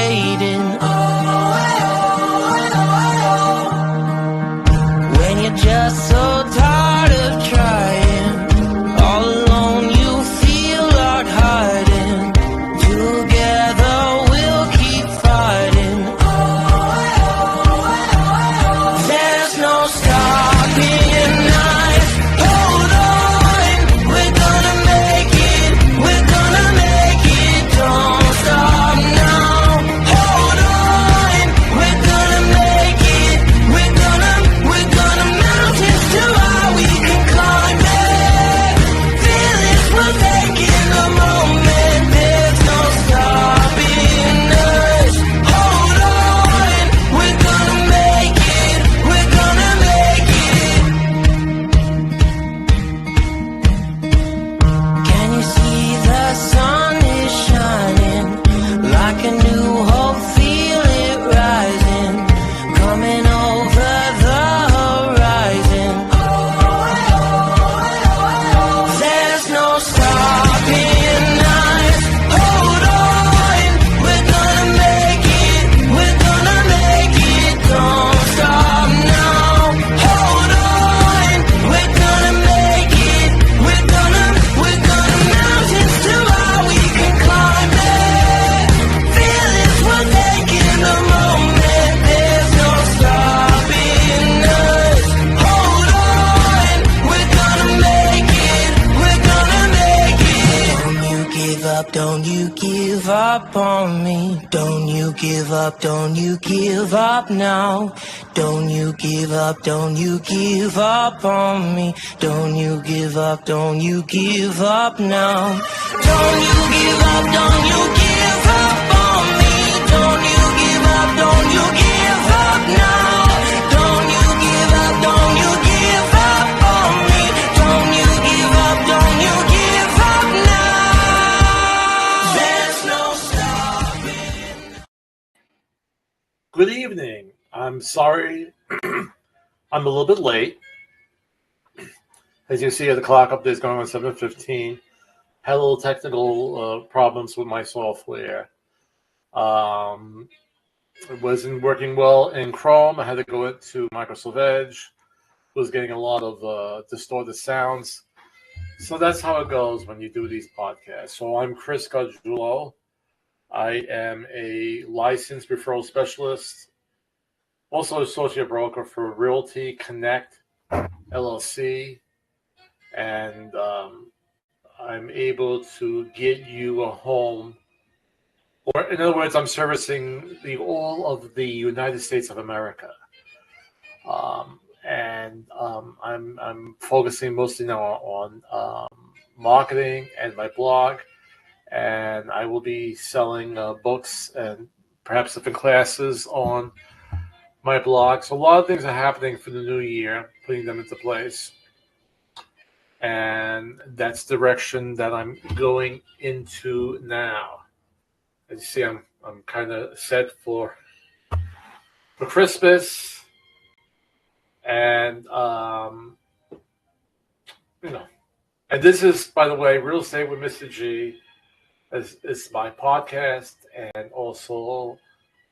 waiting. When you're just so tired of trying, all alone you feel like hiding. Together we'll keep fighting. There's no stopping us. Hold on, we're gonna make it. We're gonna make it. Don't stop now. Hold on, we're gonna make it. We're gonna mountains too high we can climb it. Feelings we're taking the moment. There's no stopping us. Hold on, we're gonna make it. We're gonna make it. Can you see the sun is shining like a new hope? Feel it rising, coming over the horizon. There's no stopping us. Hold on, we're gonna make it. We're gonna make it. Don't stop now. Hold on, we're gonna make it. We're gonna mountains too high we can climb it. Feelings we're taking the moment. There's no stopping us. Hold on, we're gonna make it. We're gonna make it. Don't you give up, don't you give up on me. Don't you give up, don't you give up now. Don't you give up, don't you give up on me. Don't you give up, don't you give up now. Don't you give up, don't you give up on me. Don't you give up, don't you give up now. Don't you give up, don't you give up on me. Don't you give up, don't you give up now. There's no stopping. Good evening. I'm sorry I'm a little bit late. As you see, the clock up there is going on 7:15. Had a little technical problems with my software. It wasn't working well in Chrome. I had to go into Microsoft Edge. Was getting a lot of distorted sounds. So that's how it goes when you do these podcasts. So I'm Chris Gargiulo. I am a licensed referral specialist, also associate broker for Realty Connect LLC, and I'm able to get you a home, or in other words, I'm servicing all of the United States of America, and I'm focusing mostly now on marketing and my blog. And I will be selling books and perhaps different classes on my blog. So a lot of things are happening for the new year, putting them into place. And that's the direction that I'm going into now. As you see, I'm kind of set for Christmas. And, and this is, by the way, Real Estate with Mr. G. Is my podcast and also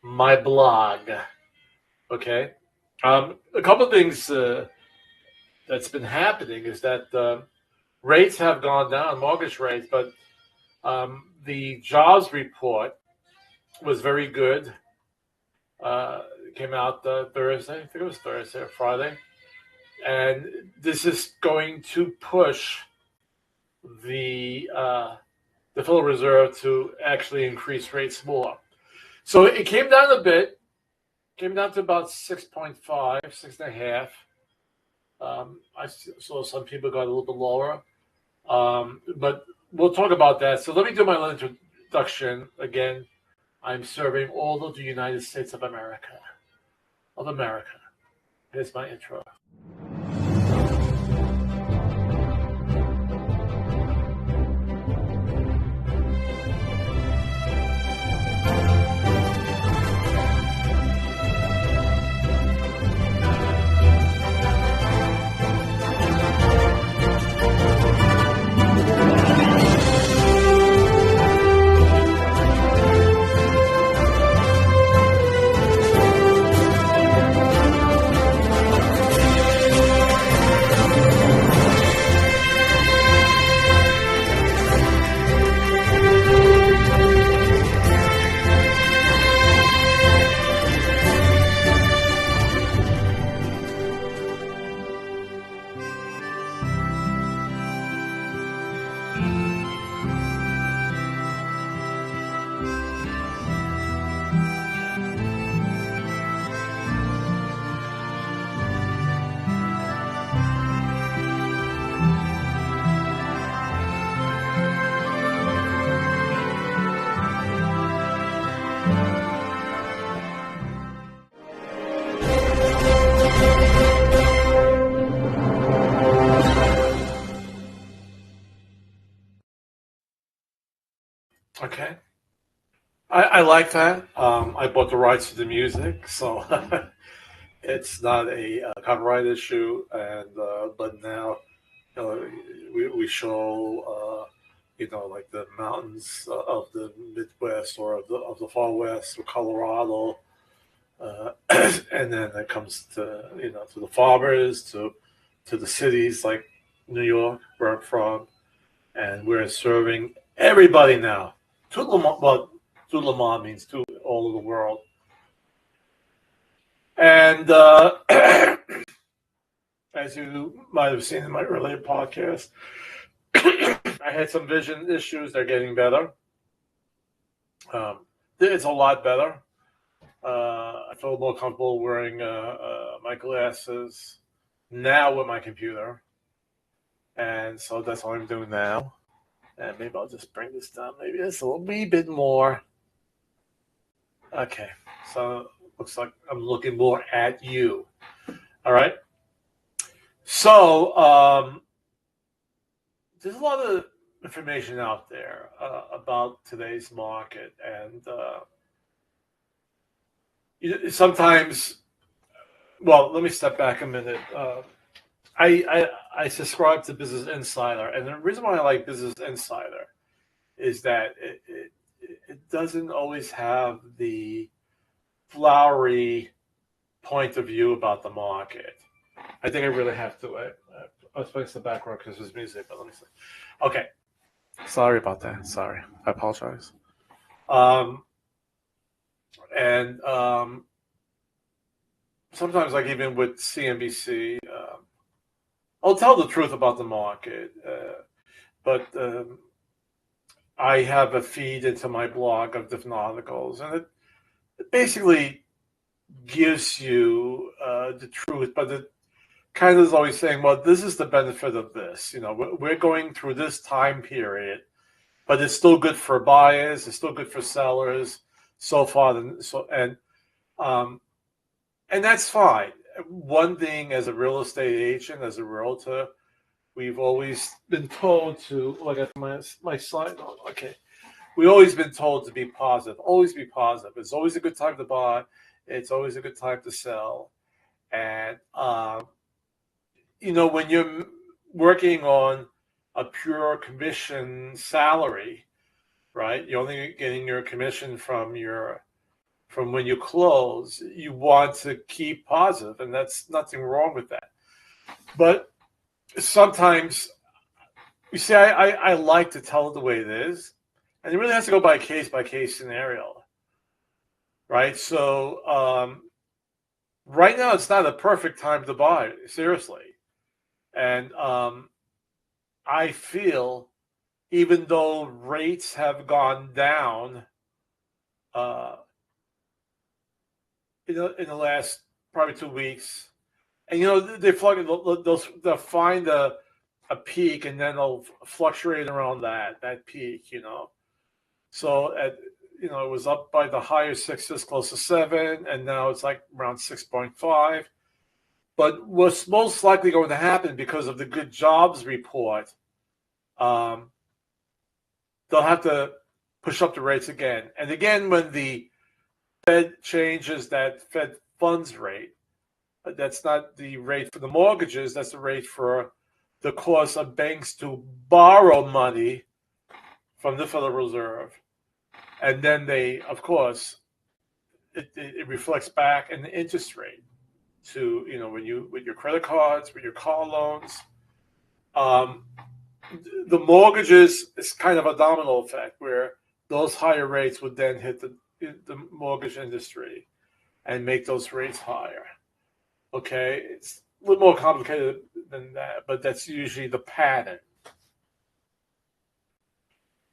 my blog. Okay. A couple of things that's been happening is that rates have gone down, mortgage rates, but the jobs report was very good. It came out Thursday. I think it was Thursday or Friday. And this is going to push the Federal Reserve to actually increase rates more. So it came down a bit, came down to about 6.5, 6.5. I saw some people got a little bit lower, but we'll talk about that. So let me do my little introduction. Again, I'm serving all of the United States of America. Here's my intro. I like that. I bought the rights to the music, so it's not a copyright issue. And but now, you know, we show, like the mountains of the Midwest or of the Far West or Colorado, and then it comes to to the farmers, to the cities like New York, where I'm from, and we're serving everybody now. To Le Mans, well, to Le Mans means to all of the world. And as you might have seen in my earlier podcast, I had some vision issues. They're getting better. It's a lot better. I feel more comfortable wearing my glasses now with my computer. And so that's what I'm doing now. And maybe I'll just bring this down. Maybe it's a wee bit more. Okay. So looks like I'm looking more at you. All right. So there's a lot of information out there about today's market. And sometimes, well, let me step back a minute. I subscribe to Business Insider, and the reason why I like Business Insider is that it doesn't always have the flowery point of view about the market. I think I really have to. I'll place the background because there's music, but let me see. Okay, sorry about that. Sorry, I apologize. And sometimes, like even with CNBC. I'll tell the truth about the market, but I have a feed into my blog of different articles, and it basically gives you the truth, but it kind of is always saying, well, this is the benefit of this. We're going through this time period, but it's still good for buyers, it's still good for sellers so far. And that's fine. One thing as a real estate agent, as a realtor, we've always been told to look at my slide. Okay. We've always been told to be positive. Always be positive. It's always a good time to buy. It's always a good time to sell. And, when you're working on a pure commission salary, right? You're only getting your commission from when you close. You want to keep positive, and that's nothing wrong with that. But sometimes, you see, I like to tell it the way it is, and it really has to go by case scenario, right? So right now, it's not a perfect time to buy, seriously. And I feel, even though rates have gone down, in the last probably 2 weeks, and they'll find a peak, and then they'll fluctuate around that peak. So it was up by the higher sixes, close to 7, and now it's like around 6.5. But what's most likely going to happen, because of the good jobs report, they'll have to push up the rates again. And again, when the Fed changes that Fed funds rate, but that's not the rate for the mortgages, that's the rate for the cost of banks to borrow money from the Federal Reserve. And then they, of course, it reflects back in the interest rate to, with your credit cards, with your car loans. The mortgages is kind of a domino effect, where those higher rates would then hit the mortgage industry and make those rates higher. Okay, it's a little more complicated than that, but that's usually the pattern.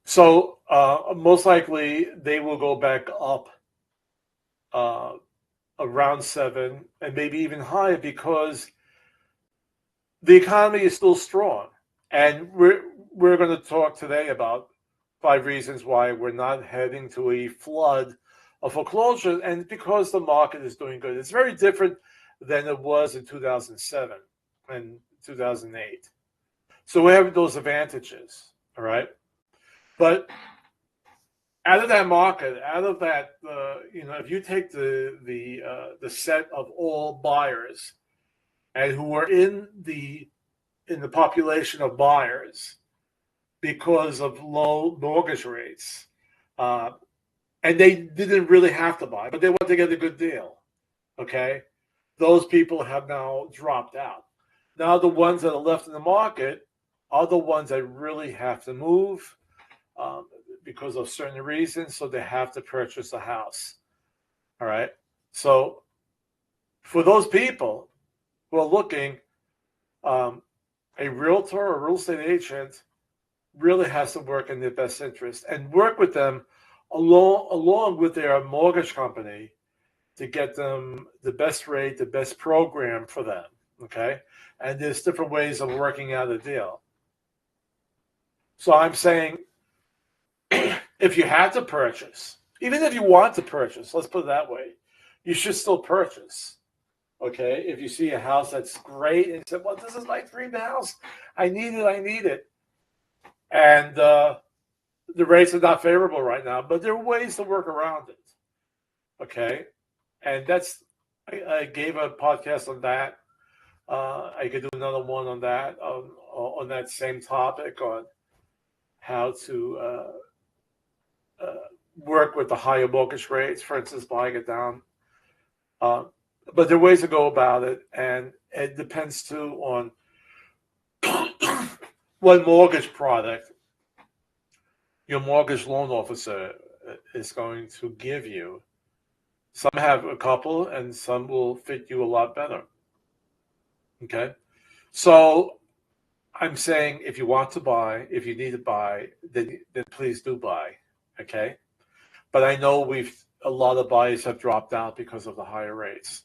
So most likely they will go back up around 7 and maybe even higher, because the economy is still strong. And we're going to talk today about 5 reasons why we're not heading to a flood of foreclosures, and because the market is doing good. It's very different than it was in 2007 and 2008. So we have those advantages, all right? But out of that market, out of that, if you take the set of all buyers and who are in the population of buyers because of low mortgage rates, and they didn't really have to buy, but they want to get a good deal. Okay, those people have now dropped out. Now the ones that are left in the market are the ones that really have to move because of certain reasons, so they have to purchase a house. All right. So for those people who are looking, a realtor or real estate agent really has to work in their best interest and work with them along with their mortgage company to get them the best rate, the best program for them. Okay. And there's different ways of working out a deal. So I'm saying, if you had to purchase, even if you want to purchase, let's put it that way, you should still purchase. Okay, if you see a house that's great and you say, well, this is my dream house, I need it. And the rates are not favorable right now, but there are ways to work around it. Okay, and I gave a podcast on that. I could do another one on that, on that same topic, on how to work with the higher mortgage rates, for instance, buying it down. But there are ways to go about it, and it depends too on what mortgage product your mortgage loan officer is going to give you. Some have a couple, and some will fit you a lot better. Okay? So I'm saying, if you want to buy, if you need to buy, then please do buy. Okay? But I know a lot of buyers have dropped out because of the higher rates.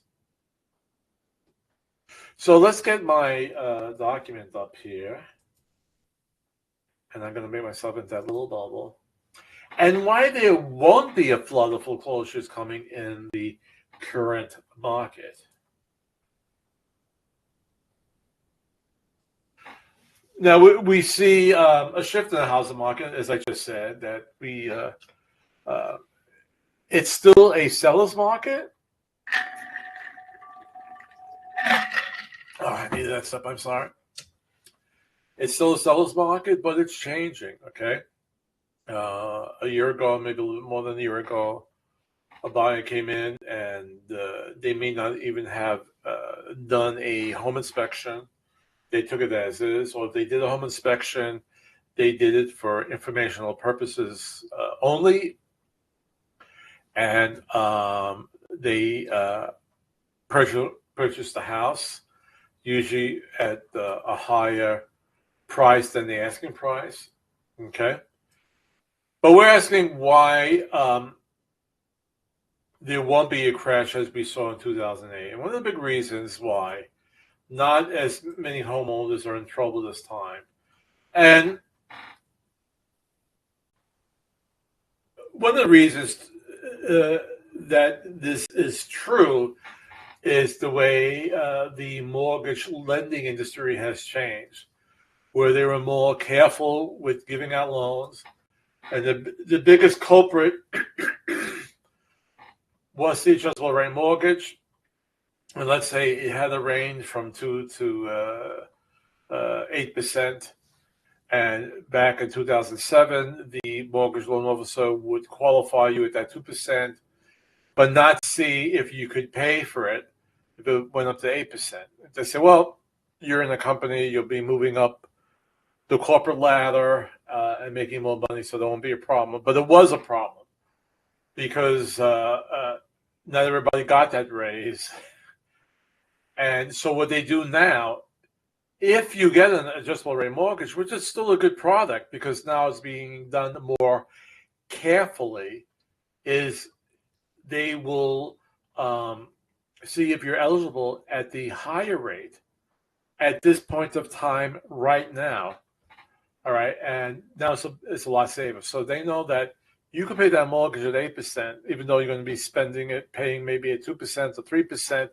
So let's get my document up here. And I'm going to make myself into that little bubble. And why there won't be a flood of foreclosures coming in the current market. Now, we see a shift in the housing market, as I just said, that it's still a seller's market. Oh, I needed that stuff. I'm sorry. It's still a seller's market, but it's changing. Okay. A year ago, maybe a little bit more than a year ago, a buyer came in and they may not even have done a home inspection. They took it as is, or if they did a home inspection, they did it for informational purposes only. And they purchased the house, usually at a higher price than the asking price. Okay. But we're asking why there won't be a crash as we saw in 2008. And one of the big reasons why not as many homeowners are in trouble this time. And one of the reasons that this is true is the way the mortgage lending industry has changed, where they were more careful with giving out loans. And the biggest culprit was the adjustable rate mortgage. And let's say it had a range from 2 to 8%. And back in 2007, the mortgage loan officer would qualify you at that 2%, but not see if you could pay for it if it went up to 8%. They say, well, you're in a company, you'll be moving up the corporate ladder and making more money, so there won't be a problem. But it was a problem because not everybody got that raise. And so what they do now, if you get an adjustable rate mortgage, which is still a good product because now it's being done more carefully, is they will see if you're eligible at the higher rate at this point of time right now. All right. And now it's a lot safer. So they know that you can pay that mortgage at 8%, even though you're going to be paying maybe at 2% or 3%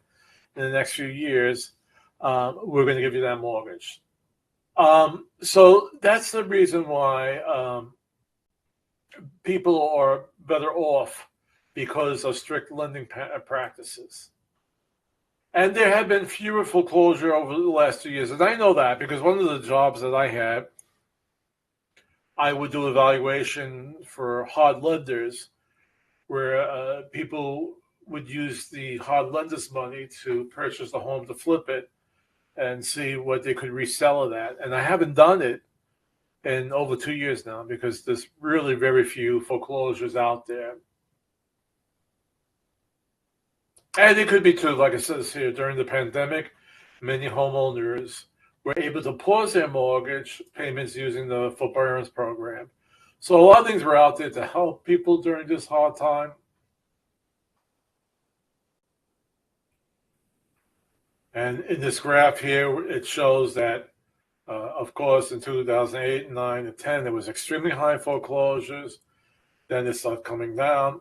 in the next few years. We're going to give you that mortgage. So that's the reason why people are better off because of strict lending practices. And there have been fewer foreclosure over the last 2 years. And I know that because one of the jobs that I had, I would do evaluation for hard lenders where people would use the hard lenders' money to purchase the home to flip it and see what they could resell it at. And I haven't done it in over 2 years now because there's really very few foreclosures out there. And it could be too, like I said here, during the pandemic, many homeowners were able to pause their mortgage payments using the forbearance program. So a lot of things were out there to help people during this hard time. And in this graph here, it shows that, of course, in 2008, 9, and 10, there was extremely high foreclosures. Then it started coming down.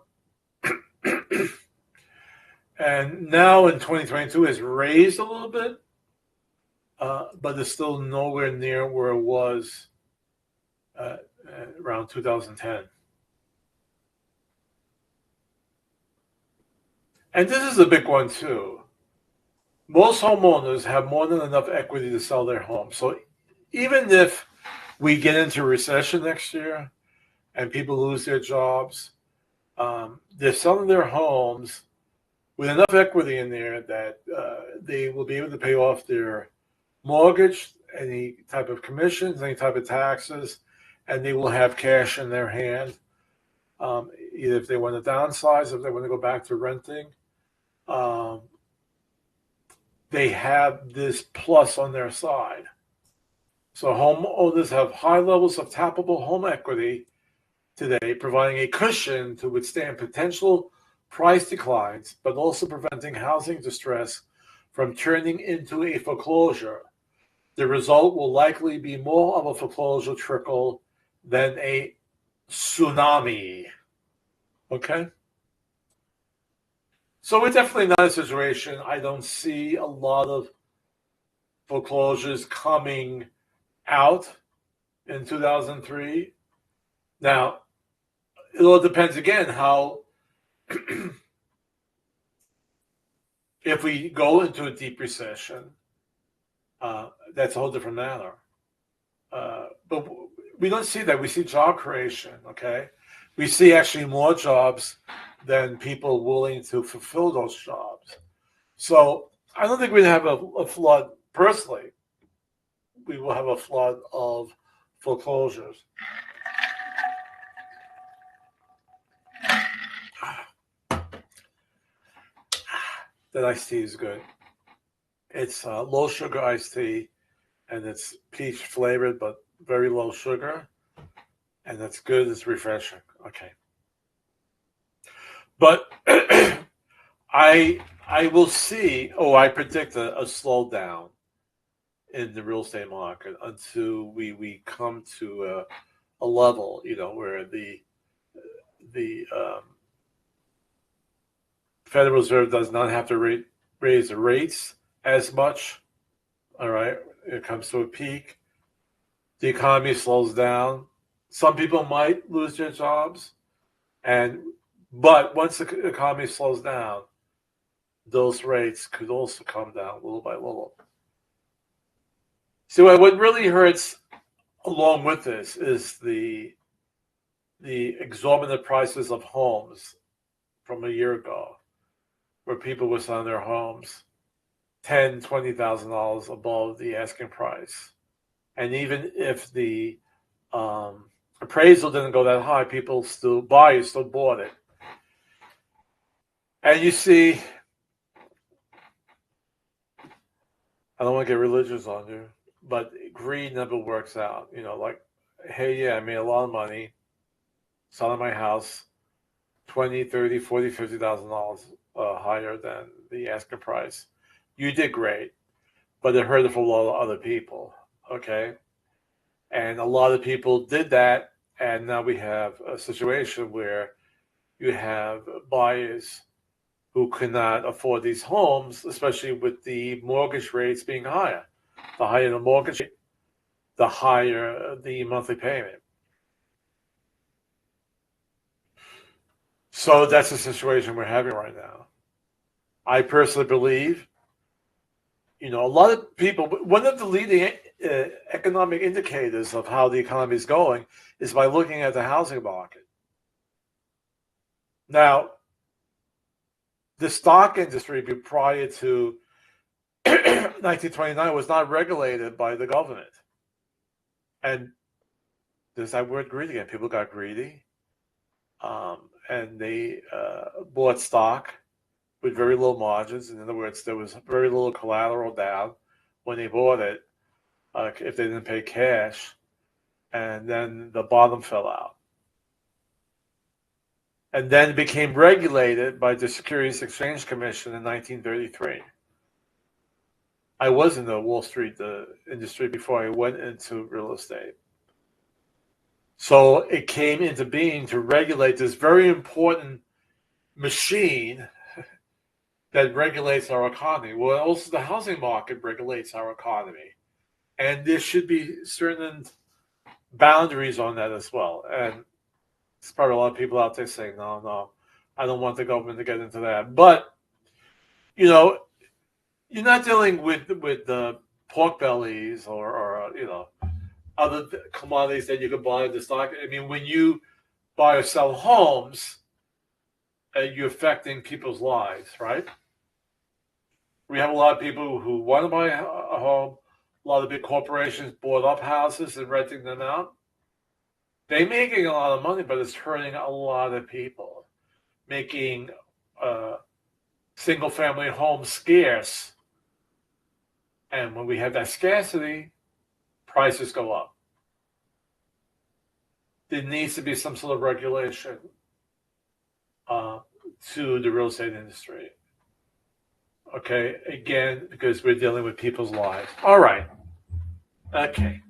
And now in 2022, it's raised a little bit, but it's still nowhere near where it was around 2010. And this is a big one, too. Most homeowners have more than enough equity to sell their home. So even if we get into a recession next year and people lose their jobs, they're selling their homes with enough equity in there that they will be able to pay off their mortgage, any type of commissions, any type of taxes, and they will have cash in their hand. Either if they want to downsize, if they want to go back to renting, they have this plus on their side. So homeowners have high levels of tappable home equity today, providing a cushion to withstand potential price declines, but also preventing housing distress from turning into a foreclosure. The result will likely be more of a foreclosure trickle than a tsunami. Okay? So we're definitely not a situation. I don't see a lot of foreclosures coming out in 2003. Now, it all depends again how if we go into a deep recession, that's a whole different matter. But we don't see that. We see job creation, okay? We see actually more jobs than people willing to fulfill those jobs. So I don't think we'd have a flood, personally. We will have a flood of foreclosures. That iced tea is good. It's low sugar iced tea, and it's peach flavored, but very low sugar. And that's good. It's refreshing. Okay. But I will see, I predict a slowdown in the real estate market until we come to a level, where the Federal Reserve does not have to raise the rates as much. All right, it comes to a peak. The economy slows down. Some people might lose their jobs, but once the economy slows down, those rates could also come down little by little. See, what really hurts along with this is the exorbitant prices of homes from a year ago, where people were selling their homes $10,000, $20,000 above the asking price. And even if the appraisal didn't go that high, buyers still bought it. And you see, I don't want to get religious on you, but greed never works out. Like, hey, yeah, I made a lot of money selling my house, $20,000, $30,000, $40,000, $50,000 higher than the asking price. You did great, but it hurt for a lot of other people, okay? And a lot of people did that, and now we have a situation where you have buyers who cannot afford these homes, especially with the mortgage rates being higher. The higher the mortgage rate, the higher the monthly payment. So that's the situation we're having right now. I personally believe, a lot of people, one of the leading economic indicators of how the economy is going is by looking at the housing market. Now, the stock industry prior to 1929 was not regulated by the government. And there's that word greedy again. People got greedy, and they bought stock with very low margins. In other words, there was very little collateral down when they bought it if they didn't pay cash, and then the bottom fell out. And then it became regulated by the Securities Exchange Commission in 1933. I was in the Wall Street industry before I went into real estate. So it came into being to regulate this very important machine that regulates our economy. Well, also the housing market regulates our economy. And there should be certain boundaries on that as well. And there's probably a lot of people out there saying, no, I don't want the government to get into that. But, you're not dealing with the pork bellies or other commodities that you could buy in the stock. I mean, when you buy or sell homes, you're affecting people's lives, right? We have a lot of people who want to buy a home. A lot of big corporations bought up houses and renting them out. They're making a lot of money, but it's hurting a lot of people, making single-family homes scarce. And when we have that scarcity, prices go up. There needs to be some sort of regulation to the real estate industry. Okay, again, because we're dealing with people's lives. All right. Okay.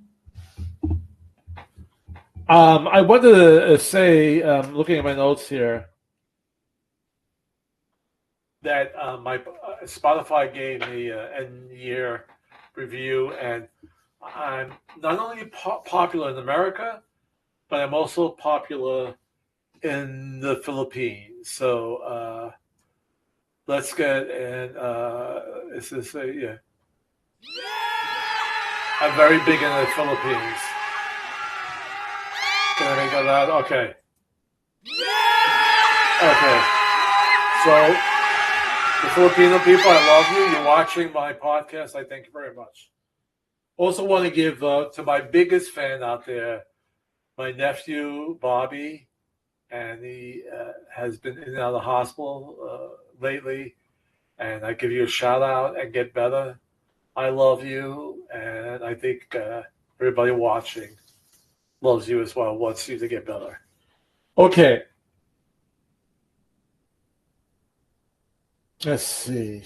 I wanted to say, looking at my notes here, that my Spotify gave me an end-year review, and I'm not only popular in America, but I'm also popular in the Philippines. So let's get is this yeah? I'm very big in the Philippines. Can I make that loud? Okay. Okay. So, the Filipino people, I love you. You're watching my podcast. I thank you very much. Also want to give to my biggest fan out there, my nephew, Bobby, and he has been in and out of the hospital lately. And I give you a shout out and get better. I love you, and I think everybody watching loves you as well, wants you to get better. Okay. Let's see.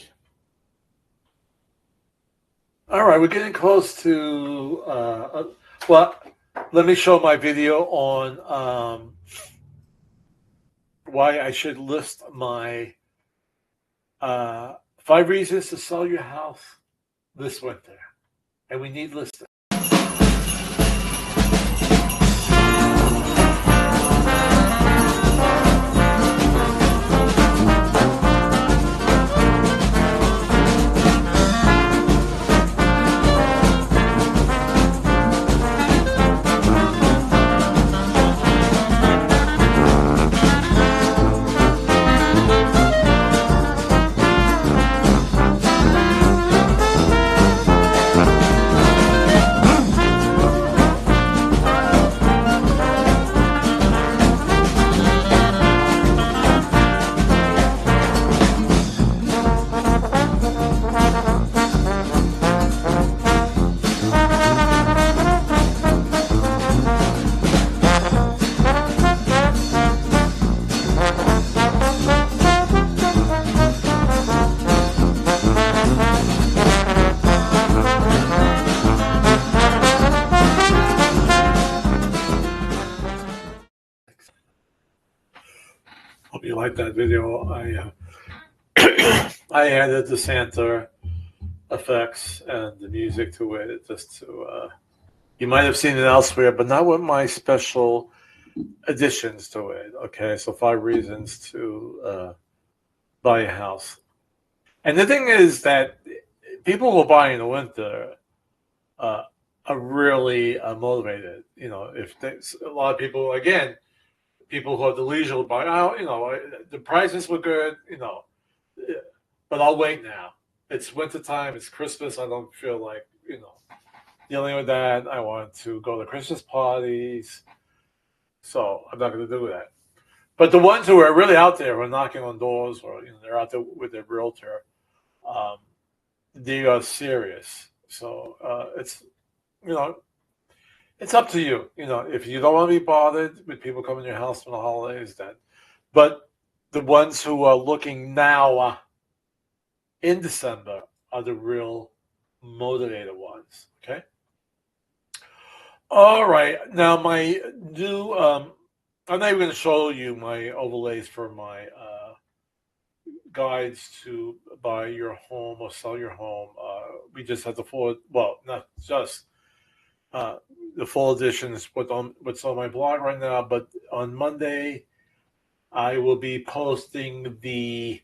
All right, we're getting close to, let me show my video on why I should list my 5 reasons to sell your house this winter. And we need listings. Hope you like that video. I added the Santa effects and the music to it just to you might have seen it elsewhere, but not with my special additions to it. Okay, so 5 reasons to buy a house. And the thing is that people who are buying in the winter are really motivated. If a lot of people, again, people who have the leisure to buy, the prices were good, but I'll wait now. It's winter time. It's Christmas. I don't feel like, dealing with that. I want to go to Christmas parties. So I'm not going to do that. But the ones who are really out there, who are knocking on doors, or they're out there with their realtor, they are serious. So it's it's up to you. If you don't want to be bothered with people coming to your house for the holidays, then. But the ones who are looking now in December are the real motivated ones. Okay. All right. Now my new. I'm not even going to show you my overlays for my guides to buy your home or sell your home. We just have the full, well, not just the full editions what's on my blog right now, but on Monday I will be posting the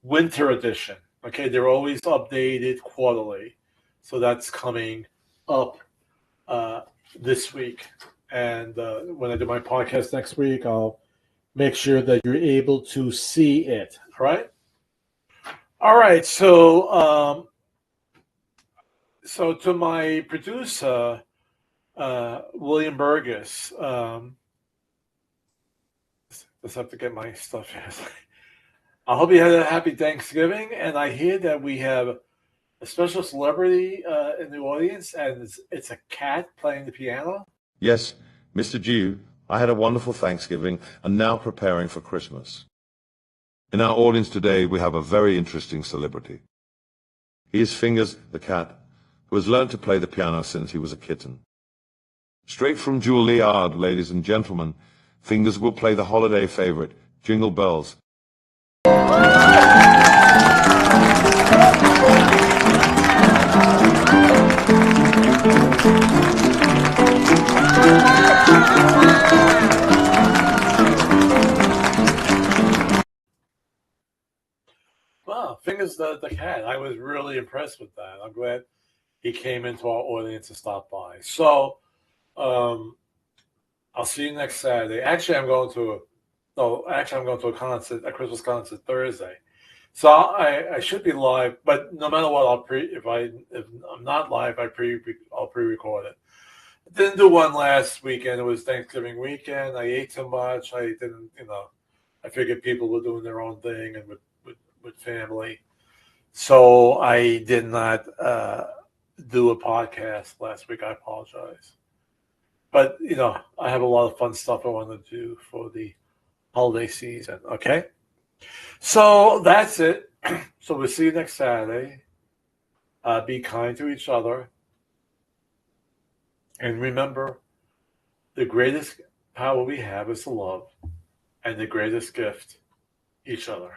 winter edition. Okay, they're always updated quarterly, so that's coming up this week. And when I do my podcast next week, I'll make sure that you're able to see it. All right. All right. So, so to my producer, William Burgess. Just have to get my stuff here. I hope you had a happy Thanksgiving, and I hear that we have a special celebrity in the audience, and it's a cat playing the piano. Yes, Mr. G, I had a wonderful Thanksgiving and now preparing for Christmas. In our audience today, we have a very interesting celebrity. He is Fingers the cat, who has learned to play the piano since he was a kitten. Straight from Juilliard, ladies and gentlemen, Fingers will play the holiday favorite, Jingle Bells. Wow, Fingers the cat. I was really impressed with that. I'm glad he came into our audience and stopped by. So, I'll see you next Saturday. Actually, I'm going to a concert, a Christmas concert Thursday. So I should be live, but no matter what, if I'm not live, I'll pre-record it. I didn't do one last weekend. It was Thanksgiving weekend. I ate too much. I didn't, I figured people were doing their own thing and with family. So I did not do a podcast last week. I apologize. But, I have a lot of fun stuff I want to do for the holiday season, okay? So that's it. So we'll see you next Saturday. Be kind to each other. And remember, the greatest power we have is to love, and the greatest gift, each other.